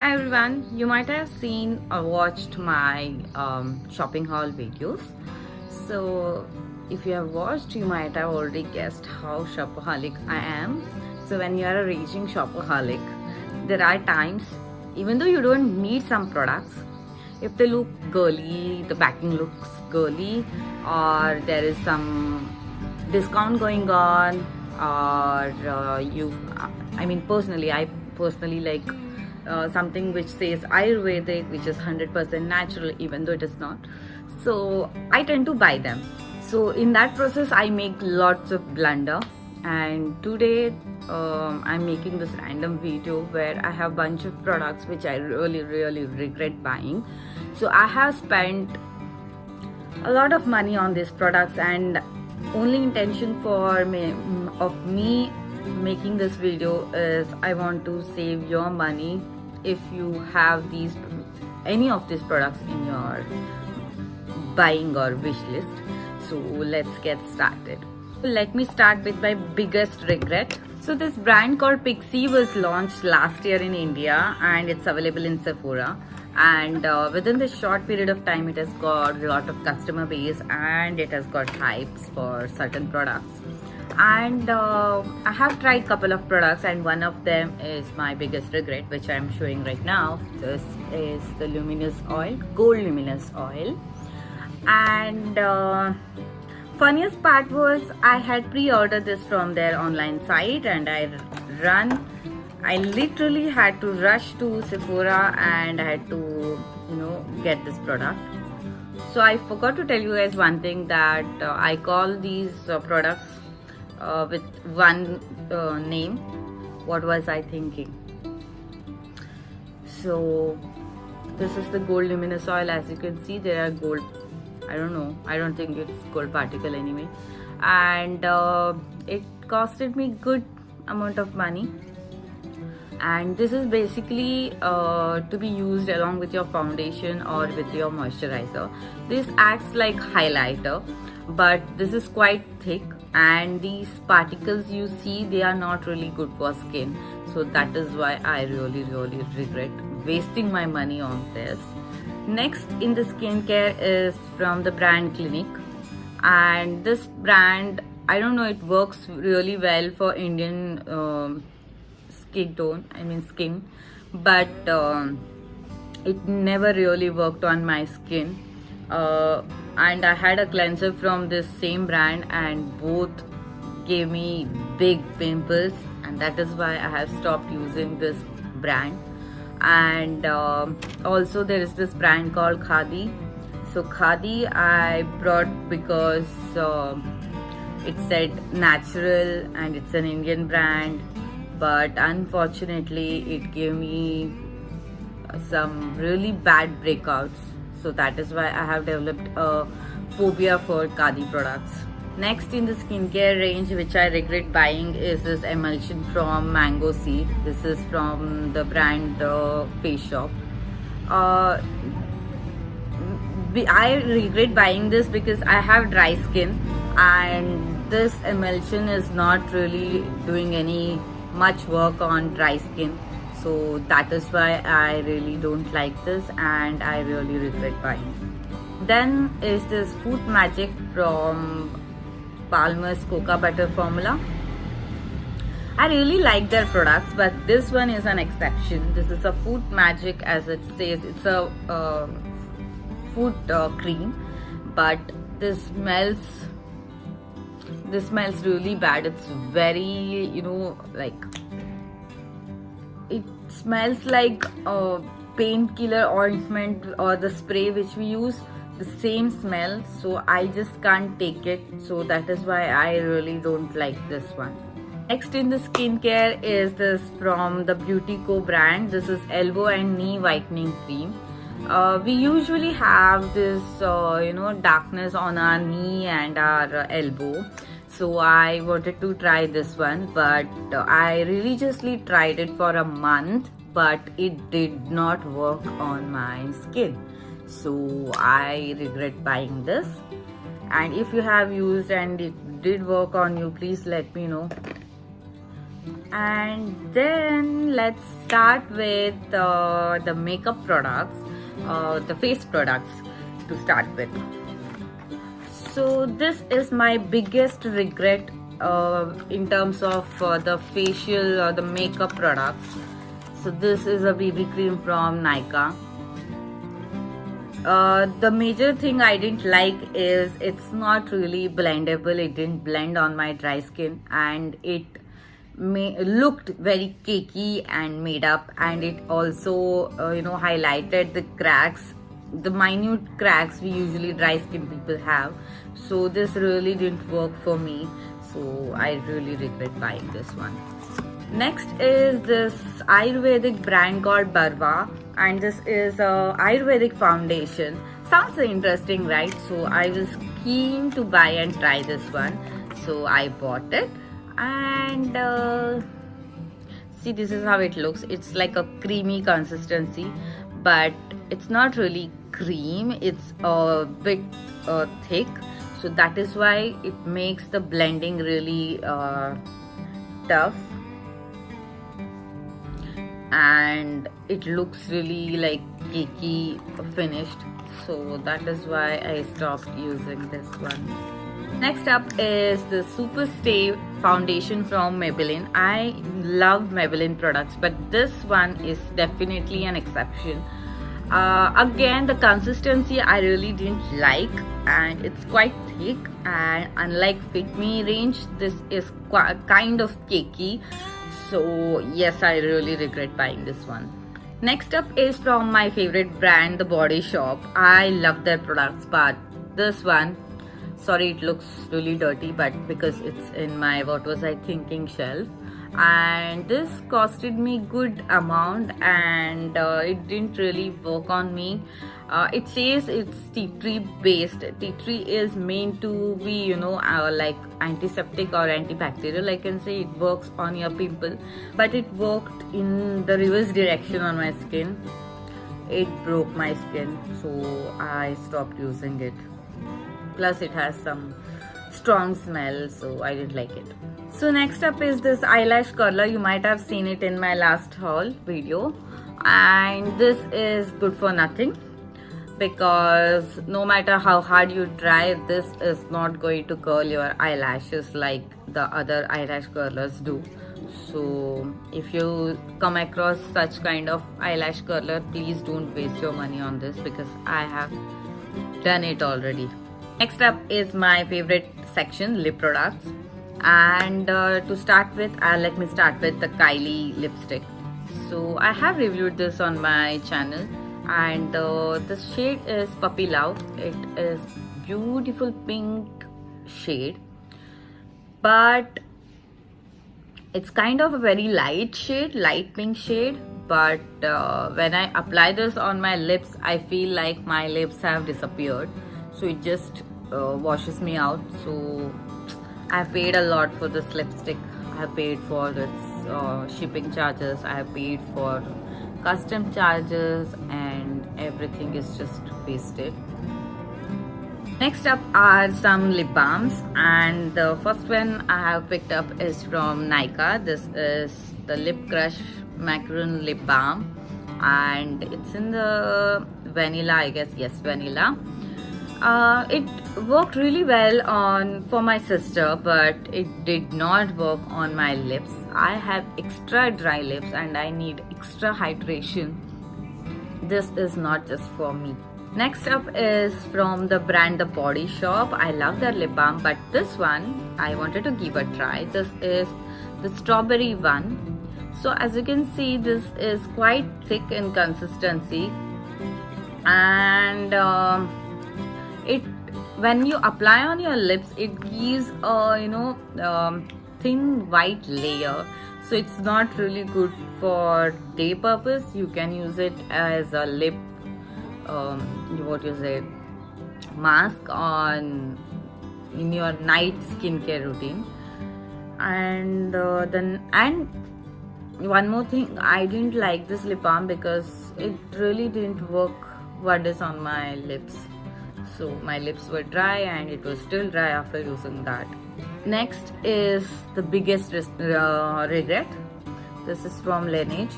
Hi everyone, you might have seen or watched my shopping haul videos. So, if you have watched, you might have already guessed how shopaholic I am. So, when you are a raging shopaholic, there are times, even though you don't need some products, if they look girly, the packing looks girly, or there is some discount going on, or I personally like something which says Ayurvedic, which is 100% natural, even though it is not. So I tend to buy them. So in that process, I make lots of blunder. And today, I'm making this random video where I have a bunch of products which I really regret buying. So I have spent a lot of money on these products, and only intention for me of me making this video is I want to save your money if you have any of these products in your buying or wish list. So let's get started. Let me start with my biggest regret. So this brand called Pixie was launched last year in India, and it's available in Sephora. And within this short period of time, it has got a lot of customer base, and it has got hypes for certain products. And I have tried couple of products, and one of them is my biggest regret, which I'm showing right now. This is the luminous oil, gold luminous oil. And funniest part was I had pre-ordered this from their online site, and I literally had to rush to Sephora, and I had to get this product. So I forgot to tell you guys one thing, that I call these products with one name. What was I thinking? So this is the gold luminous oil. As you can see, there are gold, I don't think it's gold particle anyway, and it costed me good amount of money. And this is basically to be used along with your foundation or with your moisturizer. This acts like highlighter, but this is quite thick, and these particles you see, they are not really good for skin. So that is why I really regret wasting my money on this. Next in the skincare is from the brand Clinique, and this brand, I don't know, it works really well for Indian skin, but it never really worked on my skin. And I had a cleanser from this same brand, and both gave me big pimples, and that is why I have stopped using this brand. And also there is this brand called Khadi. So Khadi I brought because it said natural, and it's an Indian brand, but unfortunately it gave me some really bad breakouts. So that is why I have developed a phobia for Khadi products. Next in the skincare range, which I regret buying, is this emulsion from Mango Seed. This is from the brand Face Shop. I regret buying this because I have dry skin, and this emulsion is not really doing any much work on dry skin. So that is why I really don't like this, and I really regret buying. Then is this Food Magic from Palmer's Cocoa Butter Formula. I really like their products, but this one is an exception. This is a Food Magic, as it says. It's a food cream, but this smells really bad. It's very, it smells like a painkiller ointment, or the spray which we use, the same smell. So I just can't take it. So that is why I really don't like this one. Next in the skincare is this from the Beauty Co brand. This is elbow and knee whitening cream. We usually have this darkness on our knee and our elbow. So I wanted to try this one, but I religiously tried it for a month, but it did not work on my skin. So I regret buying this. And if you have used and it did work on you, please let me know. And then let's start with the makeup products, the face products to start with. So this is my biggest regret in terms of the facial or the makeup products. So this is a BB cream from Nykaa. The major thing I didn't like is it's not really blendable. It didn't blend on my dry skin, and it looked very cakey and made up, and it also highlighted the cracks, the minute cracks we usually dry skin people have. So this really didn't work for me, so I really regret buying this one. Next is this Ayurvedic brand called Barwa, and this is a Ayurvedic foundation. Sounds interesting, right? So I was keen to buy and try this one, so I bought it. And see, this is how it looks. It's like a creamy consistency, but it's not really cream. It's a bit thick, so that is why it makes the blending really tough, and it looks really like cakey finished. So that is why I stopped using this one. Next up is the Super Stay foundation from Maybelline. I love Maybelline products, but this one is definitely an exception. Again, the consistency I really didn't like, and it's quite thick, and unlike Fit Me range, this is kind of cakey. So yes, I really regret buying this one. Next up is from my favorite brand, The Body Shop. I love their products, but this one, sorry, it looks really dirty, but because it's in my what was I thinking shelf, and this costed me good amount, and it didn't really work on me. It says it's tea tree based. Tea tree is meant to be like antiseptic or antibacterial, I can say. It works on your pimple, but it worked in the reverse direction on my skin. It broke my skin, so I stopped using it. Plus it has some strong smell, so I didn't like it. So next up is this eyelash curler. You might have seen it in my last haul video, and this is good for nothing, because no matter how hard you try, this is not going to curl your eyelashes like the other eyelash curlers do. So if you come across such kind of eyelash curler, please don't waste your money on this, because I have done it already. Next up is my favorite section, lip products. And to start with, let me start with the Kylie lipstick. So I have reviewed this on my channel, and the shade is Puppy Love. It is beautiful pink shade, but it's kind of a very light shade, light pink shade. But when I apply this on my lips, I feel like my lips have disappeared. So it just washes me out. So I have paid a lot for this lipstick. I have paid for its shipping charges, I have paid for custom charges, and everything is just wasted. Next up are some lip balms, and the first one I have picked up is from Nykaa. This is the Lip Crush Macaron Lip Balm, and it's in the vanilla, I guess. Yes, vanilla. It worked really well for my sister, but it did not work on my lips. I have extra dry lips and I need extra hydration. This is not just for me. Next up is from the brand The Body Shop. I love their lip balm, but this one I wanted to give a try. This is the strawberry one. So as you can see, this is quite thick in consistency, and when you apply on your lips, it gives a thin white layer. So it's not really good for day purpose. You can use it as a lip mask in your night skincare routine. And one more thing, I didn't like this lip balm because it really didn't work wonders on my lips. So my lips were dry, and it was still dry after using that. Next is the biggest regret. This is from Laneige.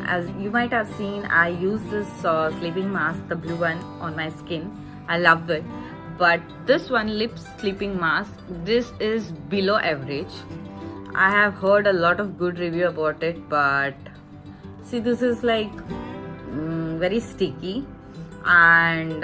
As you might have seen, I use this sleeping mask, the blue one, on my skin. I love it. But this one, lip sleeping mask, this is below average. I have heard a lot of good review about it, but see, this is like very sticky, and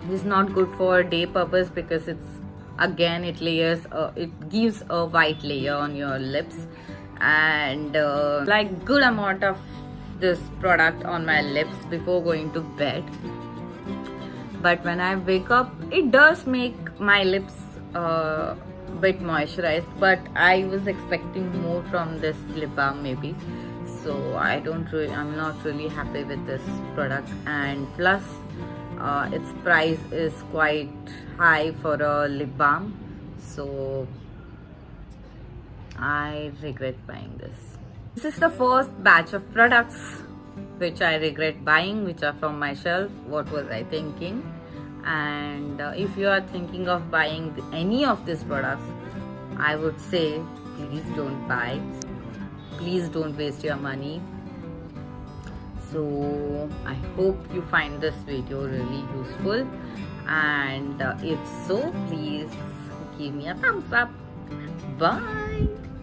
this is not good for day purpose because it's again it gives a white layer on your lips, and like good amount of this product on my lips before going to bed. But when I wake up, it does make my lips bit moisturized, but I was expecting more from this lip balm maybe. So I'm not really happy with this product, and plus its price is quite high for a lip balm, so I regret buying this. This is the first batch of products which I regret buying, which are from my shelf. What was I thinking? And if you are thinking of buying any of these products, I would say please don't buy. Please don't waste your money. So I hope you find this video really useful, and if so, please give me a thumbs up. Bye.